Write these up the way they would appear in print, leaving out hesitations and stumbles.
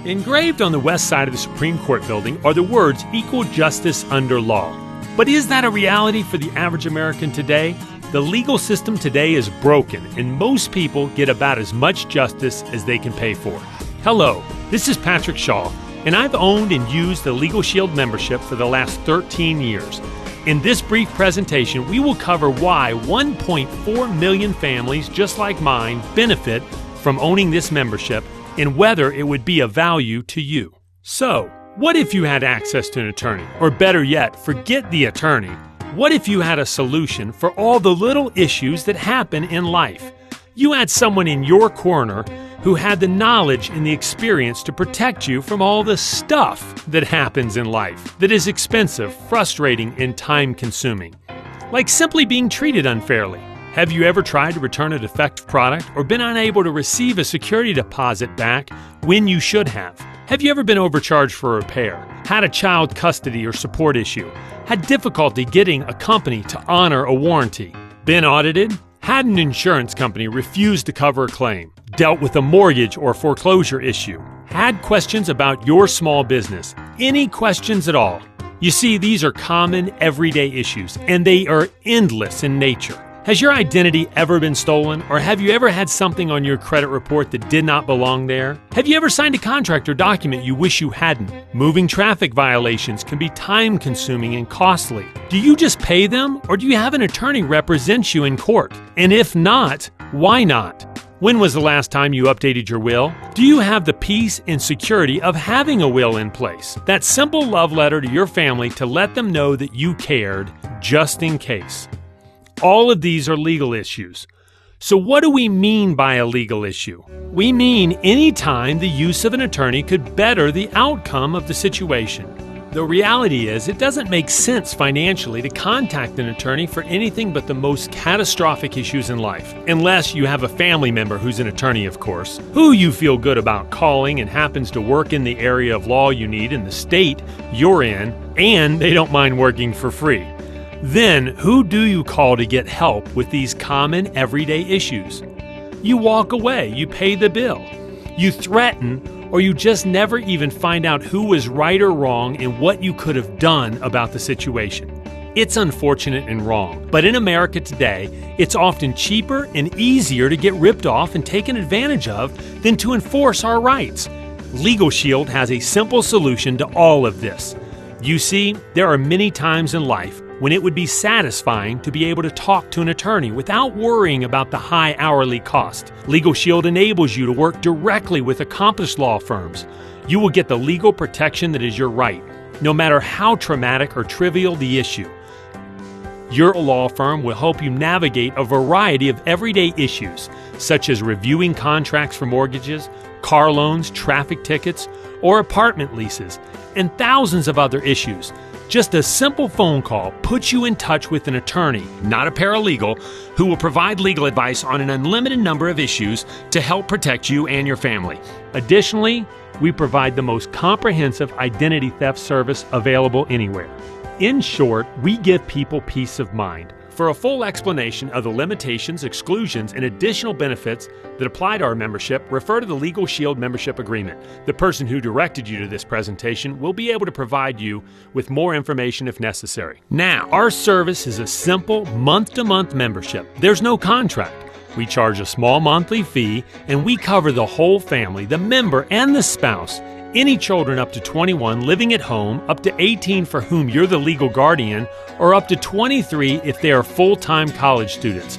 Engraved on the west side of the Supreme Court building are the words "equal justice under law." But is that a reality for the average American today? The legal system today is broken, and most people get about as much justice as they can pay for. Hello, this is Patrick Shaw, and I've owned and used the Legal Shield membership for the last 13 years. In this brief presentation, we will cover why 1.4 million families just like mine benefit from owning this membership and whether it would be of value to you. So, what if you had access to an attorney? Or better yet, forget the attorney. What if you had a solution for all the little issues that happen in life? You had someone in your corner who had the knowledge and the experience to protect you from all the stuff that happens in life that is expensive, frustrating, and time-consuming. Like simply being treated unfairly. Have you ever tried to return a defective product or been unable to receive a security deposit back when you should have? Have you ever been overcharged for a repair? Had a child custody or support issue? Had difficulty getting a company to honor a warranty? Been audited? Had an insurance company refuse to cover a claim? Dealt with a mortgage or foreclosure issue? Had questions about your small business? Any questions at all? You see, these are common everyday issues, and they are endless in nature. Has your identity ever been stolen, or have you ever had something on your credit report that did not belong there? Have you ever signed a contract or document you wish you hadn't? Moving traffic violations can be time-consuming and costly. Do you just pay them, or do you have an attorney represent you in court? And if not, why not? When was the last time you updated your will? Do you have the peace and security of having a will in place? That simple love letter to your family to let them know that you cared, just in case. All of these are legal issues. So what do we mean by a legal issue? We mean any time the use of an attorney could better the outcome of the situation. The reality is, it doesn't make sense financially to contact an attorney for anything but the most catastrophic issues in life. Unless you have a family member who's an attorney, of course, who you feel good about calling and happens to work in the area of law you need in the state you're in, and they don't mind working for free. Then, who do you call to get help with these common everyday issues? You walk away, you pay the bill, you threaten, or you just never even find out who was right or wrong and what you could have done about the situation. It's unfortunate and wrong, but in America today, it's often cheaper and easier to get ripped off and taken advantage of than to enforce our rights. Legal Shield has a simple solution to all of this. You see, there are many times in life when it would be satisfying to be able to talk to an attorney without worrying about the high hourly cost. Legal Shield enables you to work directly with accomplished law firms. You will get the legal protection that is your right, no matter how traumatic or trivial the issue. Your law firm will help you navigate a variety of everyday issues, such as reviewing contracts for mortgages, car loans, traffic tickets, or apartment leases, and thousands of other issues. Just a simple phone call puts you in touch with an attorney, not a paralegal, who will provide legal advice on an unlimited number of issues to help protect you and your family. Additionally, we provide the most comprehensive identity theft service available anywhere. In short, we give people peace of mind. For a full explanation of the limitations, exclusions, and additional benefits that apply to our membership, refer to the Legal Shield membership agreement. The person who directed you to this presentation will be able to provide you with more information if necessary. Now, our service is a simple month-to-month membership. There's no contract. We charge a small monthly fee, and we cover the whole family, the member and the spouse. Any children up to 21 living at home, up to 18 for whom you're the legal guardian, or up to 23 if they are full-time college students.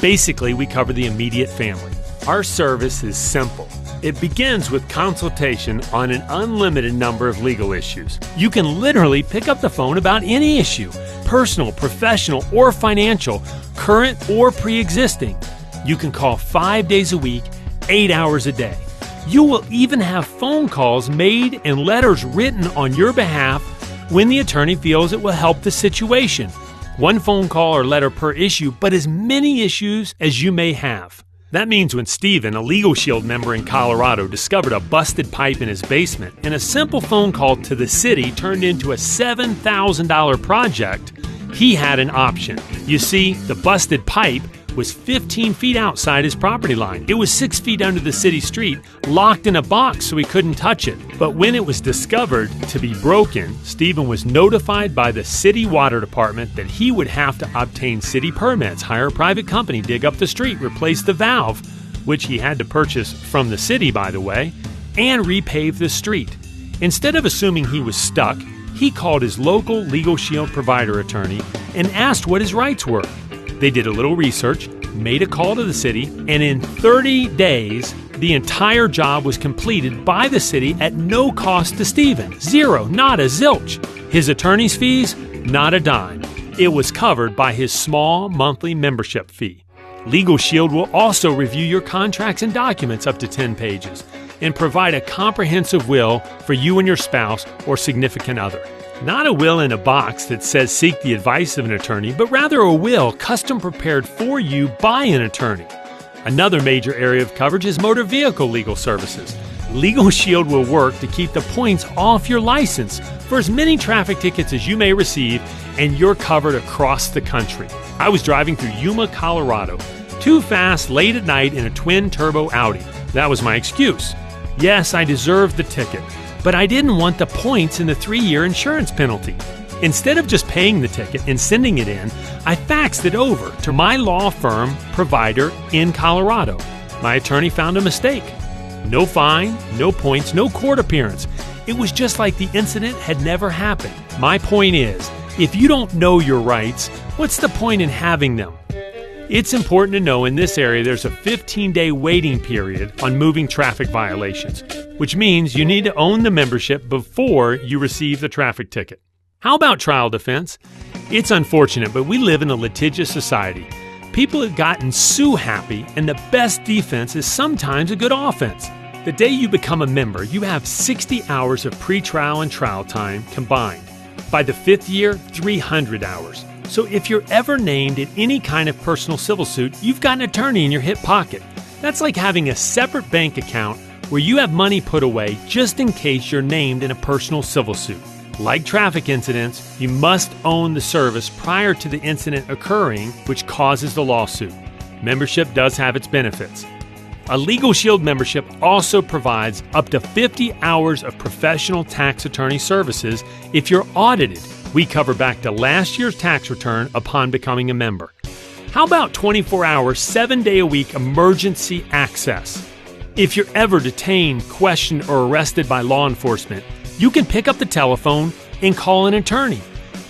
Basically, we cover the immediate family. Our service is simple. It begins with consultation on an unlimited number of legal issues. You can literally pick up the phone about any issue, personal, professional, or financial, current or pre-existing. You can call 5 days a week, 8 hours a day. You will even have phone calls made and letters written on your behalf when the attorney feels it will help the situation. One phone call or letter per issue, but as many issues as you may have. That means when Steven, a Legal Shield member in Colorado, discovered a busted pipe in his basement, and a simple phone call to the city turned into a $7,000 project, he had an option. You see, the busted pipe was 15 feet outside his property line. It was 6 feet under the city street, locked in a box so he couldn't touch it. But when it was discovered to be broken, Stephen was notified by the city water department that he would have to obtain city permits, hire a private company, dig up the street, replace the valve, which he had to purchase from the city, by the way, and repave the street. Instead of assuming he was stuck, he called his local Legal Shield provider attorney and asked what his rights were. They did a little research, made a call to the city, and in 30 days, the entire job was completed by the city at no cost to Stephen. Zero, not a zilch. His attorney's fees, not a dime. It was covered by his small monthly membership fee. Legal Shield will also review your contracts and documents up to 10 pages and provide a comprehensive will for you and your spouse or significant other. Not a will in a box that says seek the advice of an attorney, but rather a will custom prepared for you by an attorney. Another major area of coverage is motor vehicle legal services. Legal Shield will work to keep the points off your license for as many traffic tickets as you may receive, and you're covered across the country. I was driving through Yuma, Colorado, too fast late at night in a twin-turbo Audi. That was my excuse. Yes, I deserved the ticket, but I didn't want the points and the 3-year insurance penalty. Instead of just paying the ticket and sending it in, I faxed it over to my law firm provider in Colorado. My attorney found a mistake. No fine, no points, no court appearance. It was just like the incident had never happened. My point is, if you don't know your rights, what's the point in having them? It's important to know in this area there's a 15-day waiting period on moving traffic violations, which means you need to own the membership before you receive the traffic ticket. How about trial defense? It's unfortunate, but we live in a litigious society. People have gotten sue happy, and the best defense is sometimes a good offense. The day you become a member, you have 60 hours of pre-trial and trial time combined. By the 5th year, 300 hours. So if you're ever named in any kind of personal civil suit, you've got an attorney in your hip pocket. That's like having a separate bank account where you have money put away just in case you're named in a personal civil suit. Like traffic incidents, you must own the service prior to the incident occurring, which causes the lawsuit. Membership does have its benefits. A Legal Shield membership also provides up to 50 hours of professional tax attorney services if you're audited. We cover back to last year's tax return upon becoming a member. How about 24-hour, 7-day-a-week emergency access? If you're ever detained, questioned, or arrested by law enforcement, you can pick up the telephone and call an attorney.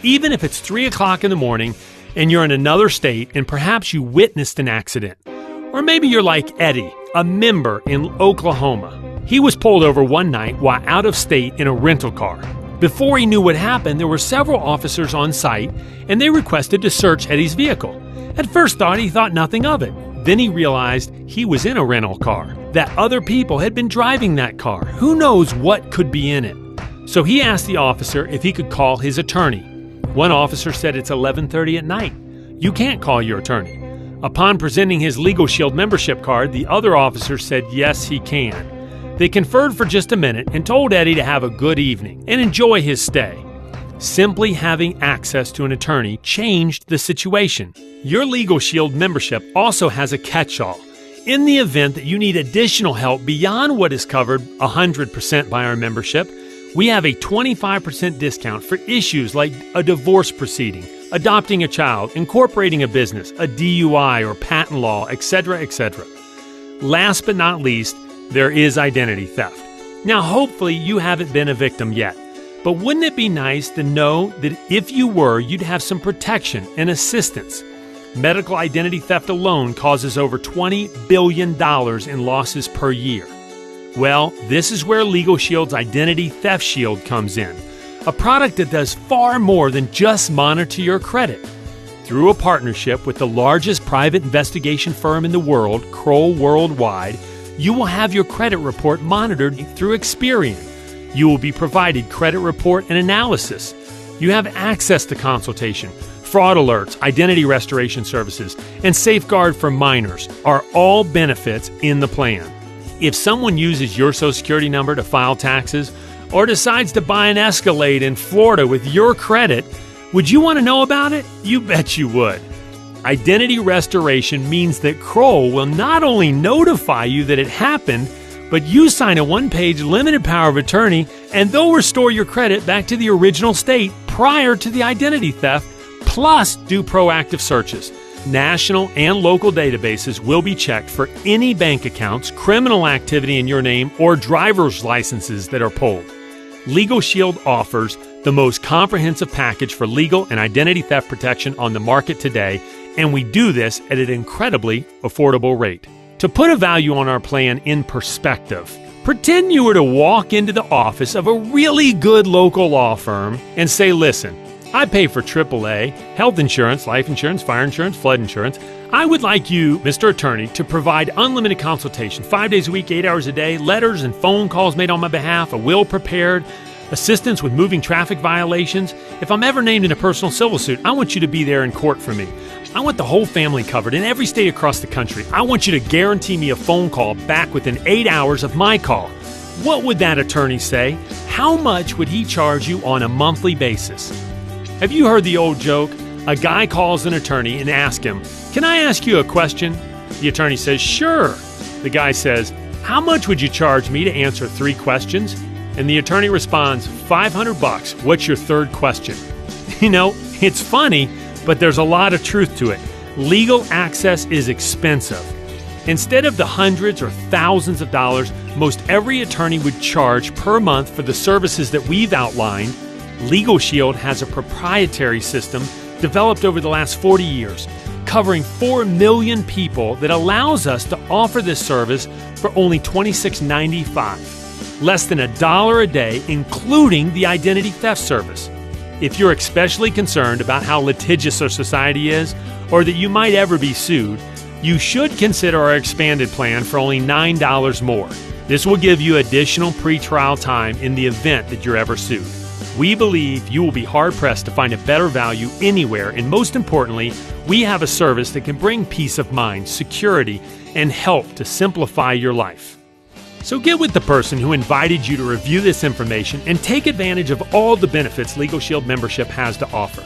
Even if it's 3 o'clock in the morning and you're in another state and perhaps you witnessed an accident. Or maybe you're like Eddie, a member in Oklahoma. He was pulled over one night while out of state in a rental car. Before he knew what happened, there were several officers on site, and they requested to search Eddie's vehicle. At first he thought nothing of it. Then he realized he was in a rental car, that other people had been driving that car. Who knows what could be in it? So he asked the officer if he could call his attorney. One officer said it's 11:30 at night. You can't call your attorney. Upon presenting his Legal Shield membership card, the other officer said yes, he can. They conferred for just a minute and told Eddie to have a good evening and enjoy his stay. Simply having access to an attorney changed the situation. Your Legal Shield membership also has a catch-all. In the event that you need additional help beyond what is covered 100% by our membership, we have a 25% discount for issues like a divorce proceeding, adopting a child, incorporating a business, a DUI or patent law, etc., etc. Last but not least, there is identity theft. Now, hopefully you haven't been a victim yet, but wouldn't it be nice to know that if you were, you'd have some protection and assistance? Medical identity theft alone causes over $20 billion in losses per year. Well, this is where Legal Shield's Identity Theft Shield comes in, a product that does far more than just monitor your credit. Through a partnership with the largest private investigation firm in the world, Kroll Worldwide, you will have your credit report monitored through Experian. You will be provided credit report and analysis. You have access to consultation. Fraud alerts, identity restoration services, and safeguard for minors are all benefits in the plan. If someone uses your Social Security number to file taxes or decides to buy an Escalade in Florida with your credit, would you want to know about it? You bet you would. Identity restoration means that Kroll will not only notify you that it happened, but you sign a one-page limited power of attorney and they'll restore your credit back to the original state prior to the identity theft, plus do proactive searches. National and local databases will be checked for any bank accounts, criminal activity in your name, or driver's licenses that are pulled. Legal Shield offers the most comprehensive package for legal and identity theft protection on the market today, and we do this at an incredibly affordable rate. To put a value on our plan in perspective, pretend you were to walk into the office of a really good local law firm and say, listen, I pay for AAA, health insurance, life insurance, fire insurance, flood insurance. I would like you, Mr. Attorney, to provide unlimited consultation, 5 days a week, 8 hours a day, letters and phone calls made on my behalf, a will prepared, assistance with moving traffic violations. If I'm ever named in a personal civil suit, I want you to be there in court for me. I want the whole family covered in every state across the country. I want you to guarantee me a phone call back within 8 hours of my call. What would that attorney say? How much would he charge you on a monthly basis? Have you heard the old joke? A guy calls an attorney and asks him, "Can I ask you a question?" The attorney says, "Sure." The guy says, "How much would you charge me to answer 3 questions?" And the attorney responds, $500. What's your third question? You know, it's funny, but there's a lot of truth to it. Legal access is expensive. Instead of the hundreds or thousands of dollars most every attorney would charge per month for the services that we've outlined, Legal Shield has a proprietary system developed over the last 40 years, covering 4 million people, that allows us to offer this service for only $26.95, less than $1 a day, including the identity theft service. If you're especially concerned about how litigious our society is, or that you might ever be sued, you should consider our expanded plan for only $9 more. This will give you additional pre-trial time in the event that you're ever sued. We believe you will be hard-pressed to find a better value anywhere, and most importantly, we have a service that can bring peace of mind, security, and help to simplify your life. So get with the person who invited you to review this information and take advantage of all the benefits Legal Shield membership has to offer.